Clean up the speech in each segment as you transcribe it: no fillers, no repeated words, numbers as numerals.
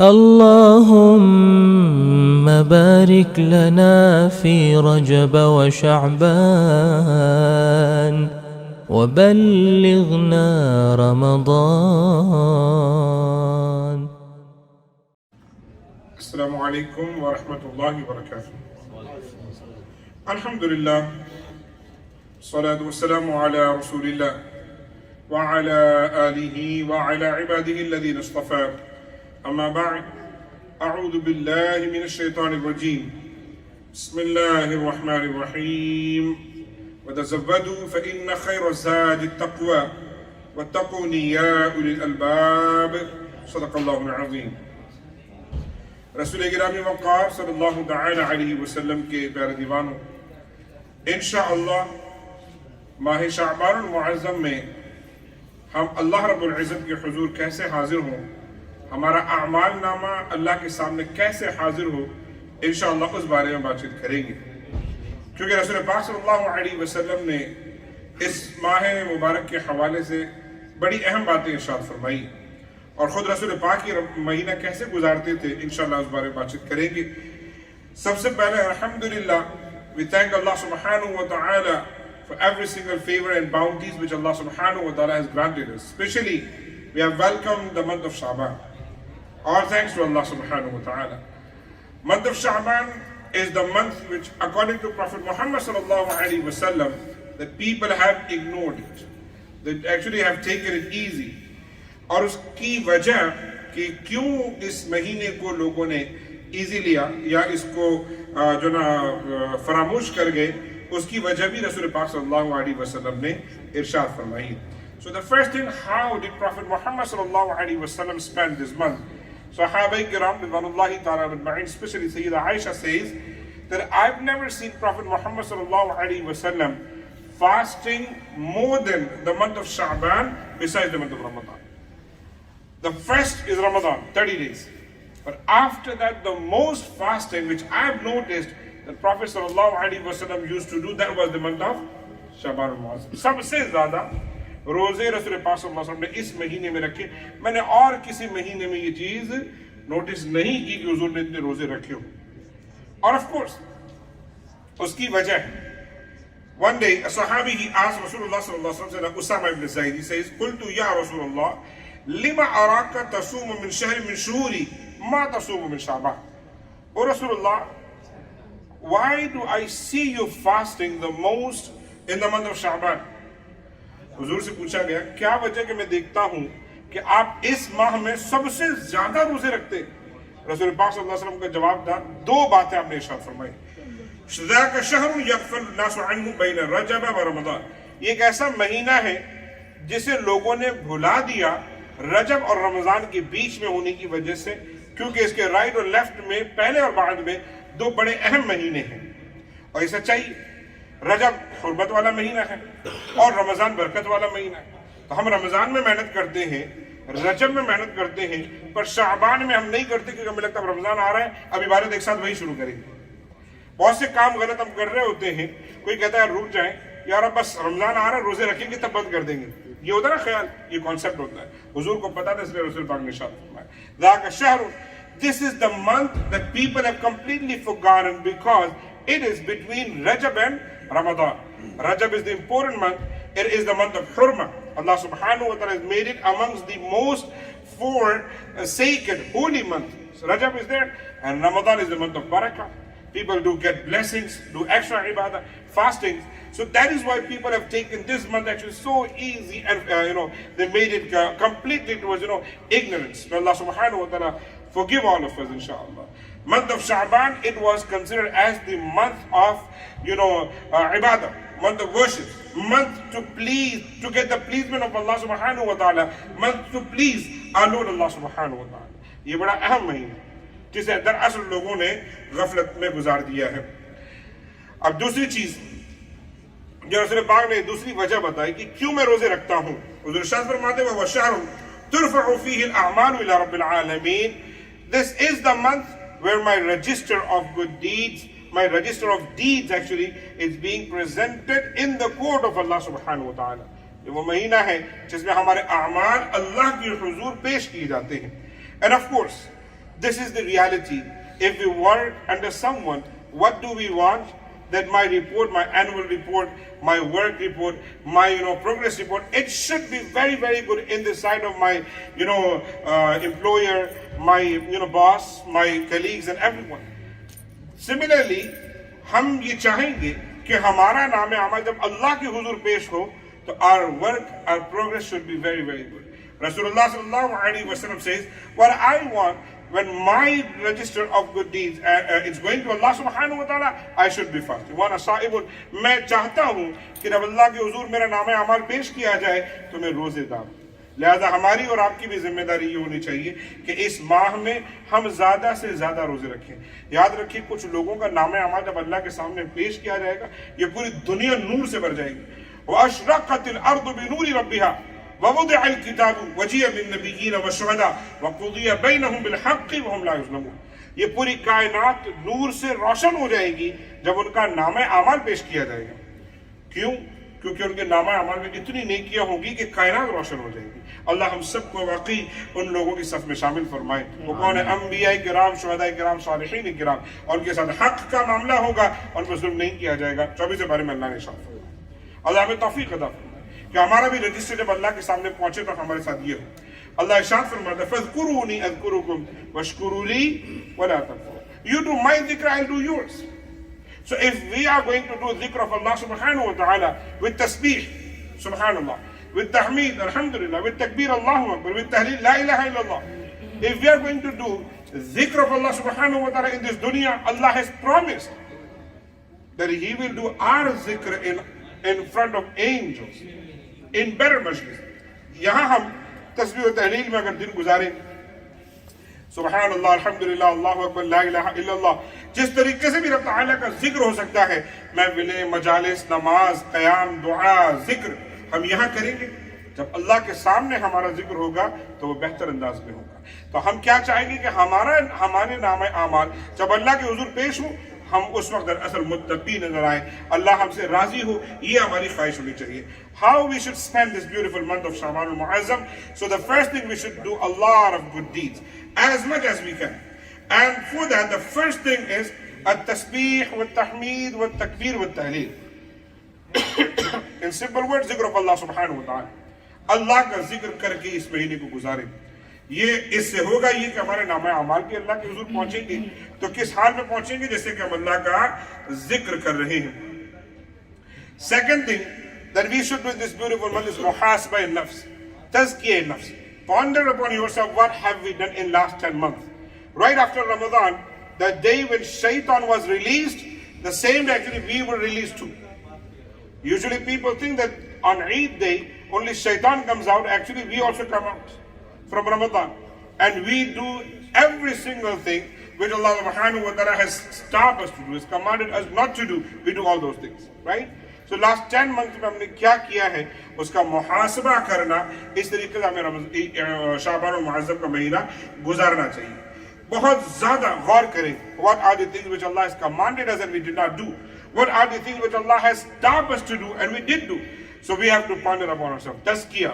اللهم بارك لنا في رجب وشعبان وبلغنا رمضان. السلام عليكم ورحمة الله وبركاته. الحمد لله والصلاة والسلام على رسول الله وعلى آله وعلى عباده الذين اصطفى. أما بعد، أعوذ بالله من الشيطان الرجيم. بسم الله الرحمن الرحيم. وتزودوا فإن خير الزاد التقوى واتقوني يا أولي الألباب. صدق الله العظيم. रसूल गिरामी वक़ार सल्लल्लाहु तआला अलैहि वसल्लम के प्यारे दीवानों, इंशाअल्लाह माह शाबानुल मुअज़्ज़म में हम अल्लाह रब्बुल इज़्ज़त के हुज़ूर कैसे हाजिर हों, हमारा अमाल नामा अल्लाह के सामने कैसे हाजिर हो, इंशाअल्लाह उस बारे में बातचीत करेंगे। क्योंकि रसूल पाक सल्लल्लाहु अलैहि वसल्लम ने इस माह मुबारक के हवाले से बड़ी अहम बातें इरशाद फरमाई और ख़ुद रसूल पाक की महीना कैसे गुजारते थे, इंशाअल्लाह उस बारे में बातचीत करेंगे। सबसे पहले अल्हम्दुलिल्लाह, we thank Allah subhanahu wa ta'ala for every single favor and bounties which Allah subhanahu wa ta'ala has granted us. Especially, we have welcomed the month of Shaban. All thanks to Allah subhanahu wa ta'ala. Month of Shaban is the month which, according to Prophet Muhammad sallallahu alaihi wasallam, that people have ignored it. They actually have taken it easy. और उसकी वजह कि क्यों इस महीने को लोगों ने इजी लिया या इसको जो ना फरामोश कर गए, उसकी वजह भी रसूल पाक सल्लल्लाहु अलैहि वसल्लम ने इरशाद फरमाई। So the first thing, how did Prophet Muhammad sallallahu alaihi wasallam spend this month? Sahaba kiram ridwanullahi ta'ala ajma'in, especially Sayyida Aisha says that I've never seen Prophet Muhammad sallallahu alaihi wasallam fasting more than the month of Shaban besides the month of Ramadan. The first is Ramadan, 30 days. But after that, the most fasting which I've noticed that Prophet sallallahu alaihi wasallam used to do, that was the month of Shaban al-Mu'azzam. सबसे ज़्यादा रोज़े रसूल पाक सल्लल्लाहु अलैहि वसल्लम ने इस महीने में रखे। मैंने और किसी महीने में ये चीज़ नोटिस नहीं की कि हुज़ूर ने इतने रोज़े रखे हो। और of course, उसकी वजह है, one day a sahabi, he asked Rasulullah sallallahu alaihi wasallam, Usama ibn Zayd, he says, قلت يا رسول الله لما أراك تصوم من شهر من شهوري ما تصوم من شعبان. O Rasulullah, why do I see you fasting the most in the month of Shaban? हुजूर से पूछा गया, क्या वजह कि मैं देखता हूँ कि आप इस माह में सबसे ज्यादा रोजे रखते हैं? रसूल पाक सल्लल्लाहु अलैहि वसल्लम का जवाब था, दो बातें आपने इरशाद फरमाई। ज़ाका शहरुन यग़फ़लु अन्नासु अन्हु बैन रजब व रमज़ान, ये एक ऐसा महीना है जिसे लोगों ने भुला दिया रजब और रमजान के बीच में होने की वजह से, क्योंकि इसके राइट और लेफ्ट में पहले और बाद में दो बड़े अहम महीने हैं। और ये सच्चाई, रजब हुर्मत वाला महीना है और रमजान बरकत वाला महीना है। तो हम रमजान में मेहनत करते हैं, रजब में मेहनत करते हैं, पर शाबान में हम नहीं करते क्योंकि हमें लगता है रमजान आ रहा है, अब इबादत एक साथ वही शुरू करेंगे। बहुत से काम गलत हम कर रहे होते हैं। कोई कहता है रुक जाए यार, अब बस रमजान आ रहा है, रोजे रखेंगे तब बंद कर देंगे, ये होता है ना ख्याल, ये कॉन्सेप्ट होता है। हुजूर को पता था, इसलिए रसूल पाक ने इरशाद फरमाया, ज़ाका शहर, this is the month that people have completely forgotten because it is between Rajab and Ramadan. Rajab is the important month. It is the month of Hurma. Allah subhanahu wa ta'ala has made it amongst the most four sacred holy months. So Rajab is there and Ramadan is the month of Barakah. People do get blessings, do extra ibadah, fastings. So that is why people have taken this month actually so easy and they made it completely towards ignorance. May Allah subhanahu wa ta'ala forgive all of us, inshallah. Month of Shaban, it was considered as the month of ibadah, month of worship, month to please, to get the pleasement of Allah subhanahu wa ta'ala, month to please our Lord Allah subhanahu wa ta'ala. ये बड़ा अहम महीना जिसे दरअसल लोगों ने गफलत में गुजार दिया है। अब दूसरी चीज जो रसूल पाक ने दूसरी वजह बताई कि क्यों मैं रोजे रखता हूँ, हुज़ूर इरशाद फरमाते हैं, वह शहर तुरफ़अु फ़ीही अल-अअमालु इला रब्बिल आलमीन, this is the month where my register of good deeds, my register of deeds actually is being presented in the court of Allah subhanahu wa ta'ala. ये वो महीना है जिसमें हमारे अमाल अल्लाह की हुजूर पेश किए जाते हैं। And of course, This is the reality. If we work under someone, what do we want? That my report, my annual report, my work report, my progress report, it should be very, very good in the sight of my employer, my boss, my colleagues and everyone. Similarly, हम ये चाहेंगे कि हमारा नाम आमल जब अल्लाह के हुजूर पेश हो तो our work, our progress should be very, very good. Rasulullah sallallahu alaihi wasallam says, what I want when my register of good deeds it's going to Allah subhanahu wa ta'ala, I should be fasting. वाना साइबुन, मैं चाहता हूँ कि जब अल्लाह के हुजूर मेरा नाम अमाल पेश किया जाए तो मैं रोजेदार हूँ. लिहाजा हमारी और आपकी भी जिम्मेदारी ये होनी चाहिए कि इस माह में हम ज्यादा से ज्यादा रोजे रखें. याद रखिए, कुछ लोगों का नाम अमाल जब अल्लाह के सामने पेश किया जाएगा, ये पूरी दुनिया नूर से भर जाएगी. वअशरक़तिल अर्दु बिनूरि रब्बिहा ववुदिअ किताबु वजिअ बिन्नबिय्यीन वशुहदा वक़ुदिय बैनहुम बिलहक़्क़ि वहुम ला युज़्लमून. ये पूरी कायनात नूर से रोशन हो जाएगी जब उनका नाम अमाल पेश किया जाएगा. क्यों? क्योंकि उनके नाम अमाल में इतनी नेकियां होंगी कि कायनात रोशन हो जाएगी. अल्लाह हम सबको वाकई उन लोगों की सफ में शामिल फरमाए. वो कौन है? अंबिया किराम, शुहदा किराम, सालिहीन किराम. उनके साथ हक का मामला होगा, उन पर जुल्म नहीं किया जाएगा. 24 बारे में अल्लाह ने इरशाद फरमाया. अल्लाह हमें तौफीक अता फरमाए कि हमारा भी रजिस्टर जब अल्लाह के सामने पहुंचे तो हमारे साथ ये हो. अल्लाह इरशाद फरमाता है, फज़कुरूनी अज़कुरुकुम वश्कुरू ली वला तकफुरून. You do my dhikr, I'll do yours. So if we are going to do dhikr of Allah subhanahu wa ta'ala with tasbih, subhanallah, with tahmeed, alhamdulillah, with takbir, Allahu Akbar, with tahleel, la ilaha illallah. If we are going to do dhikr of Allah subhanahu wa ta'ala in this dunya, Allah has promised that He will do our dhikr in front of angels, in better majlis. यहाँ हम तस्बीह और तहलील में अगर दिन गुजारें, सुबहानल्लाह, अल्हम्दुलिल्लाह, अल्लाहु अकबर, ला इलाहा इल्लल्लाह, जिस तरीके से भी रब तआला का जिक्र हो सकता है, महफिलें, मजालिस, नमाज, क़याम, दुआ, जिक्र हम यहाँ करेंगे. जब अल्लाह के सामने हमारा जिक्र होगा तो वो बेहतर अंदाज में होगा. तो हम क्या चाहेंगे कि हमारे नाम आमाल जब अल्लाह के हुजूर पेश हो, हम उस वक्त असल मुत्तकी नजर आए, अल्लाह हमसे राजी हो, ये हमारी ख्वाहिश होनी चाहिए. How we should spend this beautiful month of Shaban al-Mu'azzam? So the first thing, we should do a lot of good deeds as much as we can. And for that, the first thing is at-tasbih wa-tahmeed wa-takbir wa-tahleel. In simple words, zikr of Allah subhanahu wa ta'ala. Allah का जिक्र करके इस महीने को गुजारें. ये इससे होगा ये कि हमारे नाम अमाल के अल्लाह के हुजूर पहुंचेंगे तो किस हाल में पहुंचेंगे? जैसे कि हम अल्लाह का जिक्र कर रहे हैं. Second thing that we should do in this beautiful month is muhasaba an-nafs, tazkiyah an-nafs. Ponder upon yourself, what have we done in last 10 months? Right after Ramadan, the day when shaitan was released, the same day actually we were released too. Usually people think that on Eid day only shaitan comes out. Actually we also come out from Ramadan, and we do every single thing which Allah subhanahu wa ta'ala has stopped us to do, has commanded us not to do. We do all those things, right? So last 10 months में हमने क्या किया है उसका मुहासबा करना, इस तरीके से हमें शाबान और मुअज़्ज़म का महीना गुजारना चाहिए. बहुत ज्यादा गौर करें, what are the things which Allah has commanded us and we did not do? What are the things which Allah has stopped us to do and we did do? So we have to ponder upon ourselves. तज़किया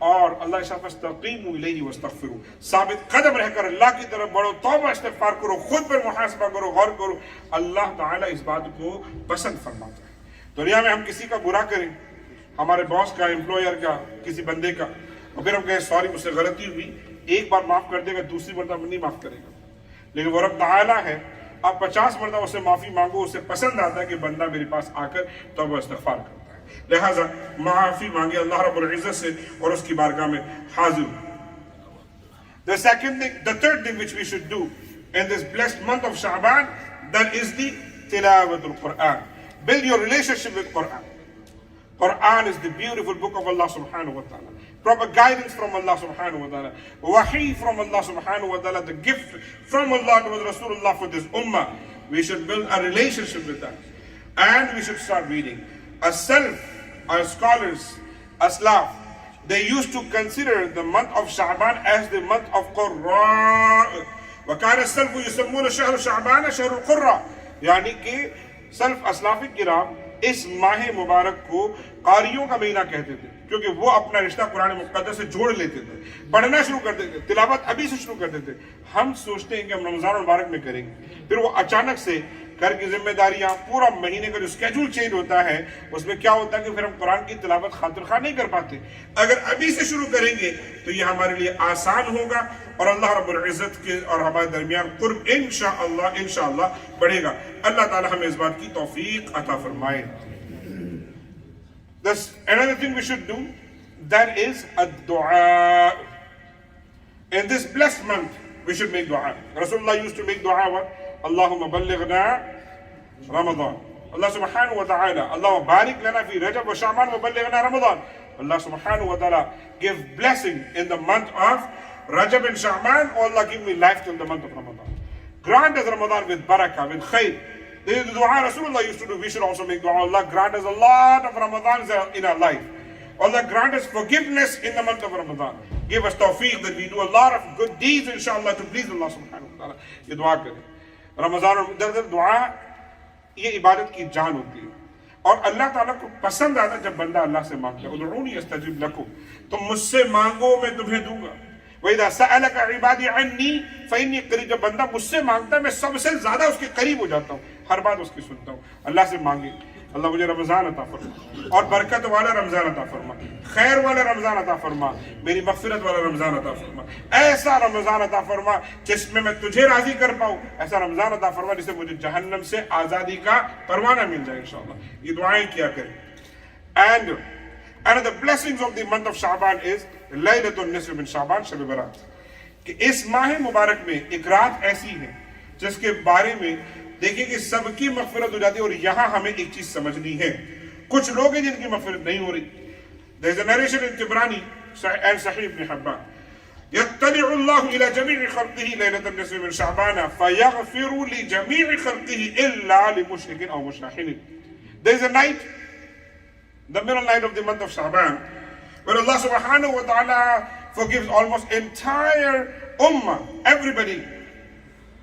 और अल्लाह इस्तक़ीमू इलैहि वस्तग़फ़िरू, साबित कदम रहकर अल्लाह की तरफ बढ़ो, तौबा इस्तिग़फ़ार करो, खुद पर मुहासबा करो, गौर करो. अल्लाह ताला इस बात को पसंद फरमाता है. दुनिया में हम किसी का बुरा करें, हमारे बॉस का, एम्प्लॉयर का, किसी बंदे का, और फिर हम कहें सॉरी मुझसे गलती हुई, एक बार माफ कर देगा, दूसरी मरतबा नहीं माफ करेगा. लेकिन वो रब ताला है, आप 50 मरतबा उससे माफी मांगो, उसे पसंद आता है कि बंदा मेरे पास आकर तौबा इस्तिग़फ़ार करता है. लिहाजा माफी मांगे अल्लाह रब्बुल इज़्ज़त से और उसकी बारगाह में हाजिर. The third thing which we should do in this blessed month of Shaban, that is the tilawatul Quran. Build your relationship with Quran. Quran is the beautiful book of Allah subhanahu wa ta'ala. Proper guidance from Allah subhanahu wa ta'ala. Wahi from Allah subhanahu wa ta'ala. The gift from Allah to Rasulullah for this ummah. We should build a relationship with that. And we should start reading. Our scholars, Aslaf, they used to consider the month of Shaban as the month of Qurra. وَكَانَ السَّلْفُ يُسَمُّونَ شَهْرُ شَعْبَانَ شَهْرُ الْقُرَّةِ. यानी कि sulph असलाफ़ किराम इस माह मुबारक को कारियों का महीना कहते थे, क्योंकि वो अपना रिश्ता कुरान मुक़द्दस से जोड़ लेते थे, पढ़ना शुरू कर देते थे, तिलावत अभी से शुरू कर देते थे। हम सोचते हैं कि हम रमजान मुबारक में करेंगे, फिर वो अचानक से घर की जिम्मेदारियां, पूरा महीने का जो स्केड्यूल चेंज होता है, उसमें क्या होता है कि फिर हम कुरान की तिलावत खातिर खा नहीं कर पाते। अगर अभी से शुरू करेंगे तो ये हमारे लिए आसान होगा और अल्लाह रब्बुल इज्जत के और हमारे दरमियान कुर्ब इंशाअल्लाह बढ़ेगा। अल्लाह ताला हमें इस बात की तौफीक अता फरमाए। That's another thing we should do, that is ad-du'a. In this blessed month, we should make dua. Rasulullah used to make dua what? Allahumma ballighna Ramadan. Allah subhanahu wa ta'ala, Allahumma barik lana fi Rajab wa Shaban wa ballighna Ramadan. Allah subhanahu wa ta'ala give blessing in the month of Rajab and Shaban. Oh Allah, give me life till the month of Ramadan. Grant us Ramadan with barakah, with khair. This is the dua Rasulullah used to do. We should also make dua. Allah grant us a lot of Ramadans in our life. Allah grant us forgiveness in the month of Ramadan. Give us tawfiq that we do a lot of good deeds inshallah to please Allah subhanahu wa ta'ala. ये दुआ करें। रमजान और दुआ ये इबादत की जान होती है और अल्लाह ताला को पसंद आता है जब बंदा अल्लाह से मांगता है। उदऊनी अस्तजिब लकुम, तुम मुझसे मांगो मैं तुम्हें दूंगा। वइज़ा सअलक इबादी अन्नी फइन्नी करीब, जब बंदा मुझसे मांगता है मैं सबसे ज्यादा उसके करीब हो जाता हूँ, हर बात उसकी सुनता हूँ। अल्लाह से मांगे, अल्लाह मुझे रमजान अता फरमा और बरकत वाला रमजान अता फरमा, खैर वाला रमजान अता फरमा, मेरी मगफिरत वाला रमजान अता फरमा, ऐसा रमजान अता फरमा जिसमें मैं तुझे राजी कर पाऊं, ऐसा रमजान अता फरमा जिससे मुझे जहन्नम से आजादी का परवाना मिल जाए इंशाअल्लाह। ये दुआएं किया करें। And another blessings of the month of Shaban is Laylatul Nisf min Shaban, शब बारात, कि इस माह मुबारक में एक रात ऐसी है जिसके बारे में देखिए कि सबकी मगफिरत हो जाती है। और यहाँ हमें एक चीज समझनी है, कुछ लोग हैं जिनकी मगफिरत नहीं हो रही। There is a narration in Tibrani and Sahih ibn Hibban, يطلع الله إلى جميع خلقه ليلة النصف من شعبان فيغفر لجميع خلقه إلا لمشرك أو مشاحن. There is a night, the middle night of the month of Shaban, where Allah subhanahu wa ta'ala forgives almost entire ummah, everybody,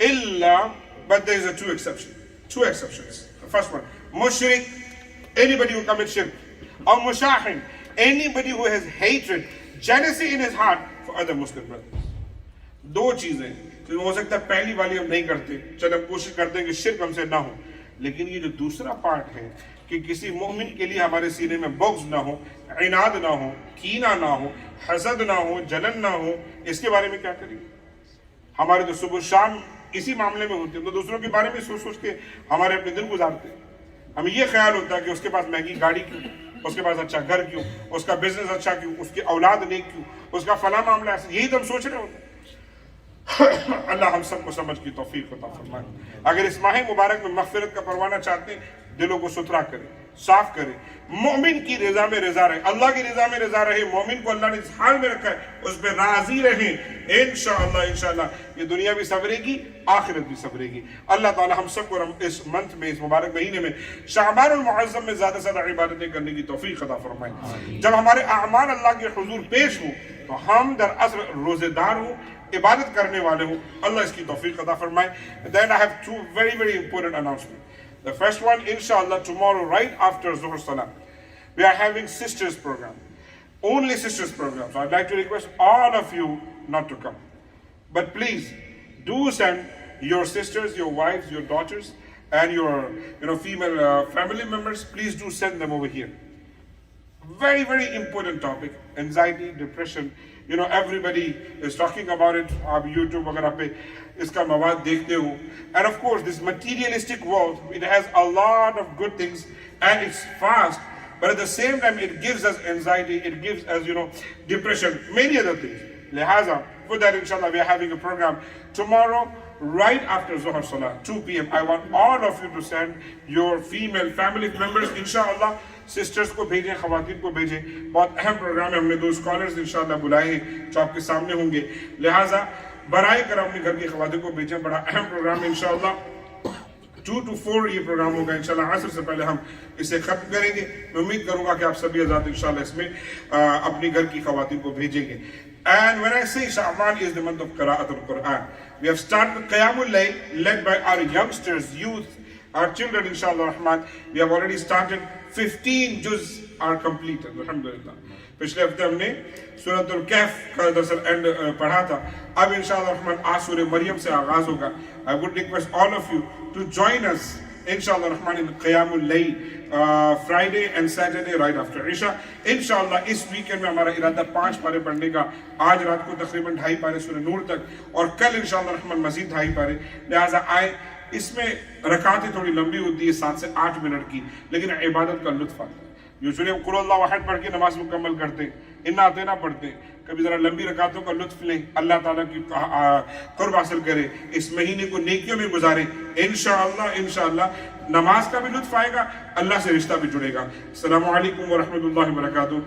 illa, but there is a two exceptions. The first one, mushrik, anybody who commits shirk, or mushahin, anybody who has hatred, jealousy in his heart for other Muslim brothers. दो चीजें, तो हो सकता है पहली वाली हम नहीं करते, चल हम कोशिश करते हैं कि शिर्क हमसे ना हो, लेकिन ये जो दूसरा पार्ट है कि किसी मोमिन के लिए हमारे सीने में बुग़्ज़ ना हो, इनाद ना हो, कीना ना हो, हसद ना हो, जलन ना हो, इसके बारे में क्या करेंगे? हमारे तो सुबह शाम इसी मामले में होते हैं, तो दूसरों के बारे में सोच सोच के हमारे अपने दिन गुजारते हैं। हमें ये ख्याल होता है कि उसके पास महंगी गाड़ी क्यों, उसके पास अच्छा घर क्यों, उसका बिजनेस अच्छा क्यों, उसकी औलाद नेक क्यों, उसका फला मामला ऐसा, यही तो हम सोच रहे होते हैं। अल्लाह हम सबको समझ की तौफीक अता फरमाए। अगर इस माह मुबारक में मग़फ़िरत का परवाना चाहते हैं, दिलों को सुथरा करें, साफ करें, मोमिन की रजा में रजा रहे, अल्लाह की रजा में रजा रहे। मोमिन को अल्लाह ने इस हाल में रखा है, उस पर राजी रहें। इंशाअल्लाह ये दुनिया भी सवरेगी, आखिरत भी सवरेगी। अल्लाह ताला हम सबको इस मंथ में, इस मुबारक महीने में, शाबानुल मुअज़्ज़म में ज़्यादा से ज़्यादा इबादतें करने की तौफीक अता फरमाए। जब हमारे अमाल अल्लाह के हुजूर पेश हो तो हम दरअसल रोजेदार हो, इबादत करने वाले हो। अल्लाह इसकी तौफीक अता फरमाए। Then I have two very important announcements. The first one, inshallah, tomorrow right after Zuhr Salah, we are having sisters program, only sisters program. So I'd like to request all of you not to come, but please do send your sisters, your wives, your daughters, and your female family members. Please do send them over here. Very important topic, anxiety, depression. Everybody is talking about it. आप YouTube वगैरह पे इसका मवाद देखते हो. And of course, this materialistic world, it has a lot of good things and it's fast, but at the same time, it gives us anxiety, it gives us, depression, many other things. Lihaza, for that, inshallah, we are having a program tomorrow, right after Zuhr Salah, 2 p.m. I want all of you to send your female family members, inshallah. Sisters को भेजें, खवातीन को भेजें। बहुत अहम programme है, हमने 2 scholars इंशाल्लाह बुलाए हैं जो आपके सामने होंगे। लिहाजा बराए कर अपने घर की खवातीन को भेजें, बड़ा अहम प्रोग्राम है इंशाल्लाह। 2 to 4 ये प्रोग्राम होगा इंशाल्लाह। असर से पहले हम इसे खत्म करेंगे। मैं उम्मीद करूंगा कि आप सभी आजाद इंशाल्लाह इसमें अपनी घर की खवातीन को भेजेंगे। And when I say Shaban is the month of Qira'at al-Quran, we have started Qiyamul Layl led by our youngsters, youth, our children, inshallah rahman. We have already started 15 juz are completed, alhamdulillah. पिछले हफ्ते हमने सूरतुल कहफ का दरअसल and पढ़ा था. अब इंशाअल्लाह रहमान आज सूरह मरियम से आगाज होगा. I would request all of you to join us inshallah rahman in Qiyamul Layl, Friday and Saturday right after Isha. इंशाअल्लाह इस वीकेंड में हमारा इरादा 5 पारे पढ़ने का. आज रात को तकरीबन 2.5 पारे सूरह नूर तक और कल इंशाअल्लाह रहमान मजीद 2.5 पारे. लिहाजा आए, इसमें रकातें थोड़ी लंबी होती है 7 से 8 मिनट की, लेकिन इबादत का लुत्फ आता है. यूजुअली हम कुल अल्लाहु अहद पढ़ के नमाज मुकम्मल करते हैं, इन्ना आतेना पढ़ते हैं. कभी जरा लंबी रकातों का लुत्फ लें, अल्लाह ताला की कुर्ब हासिल करें, इस महीने को नेकियों में गुजारें. इंशाअल्लाह नमाज का भी लुत्फ आएगा, अल्लाह से रिश्ता भी जुड़ेगा. अस्सलामु अलैकुम व रहमतुल्लाहि व बरकातुहू.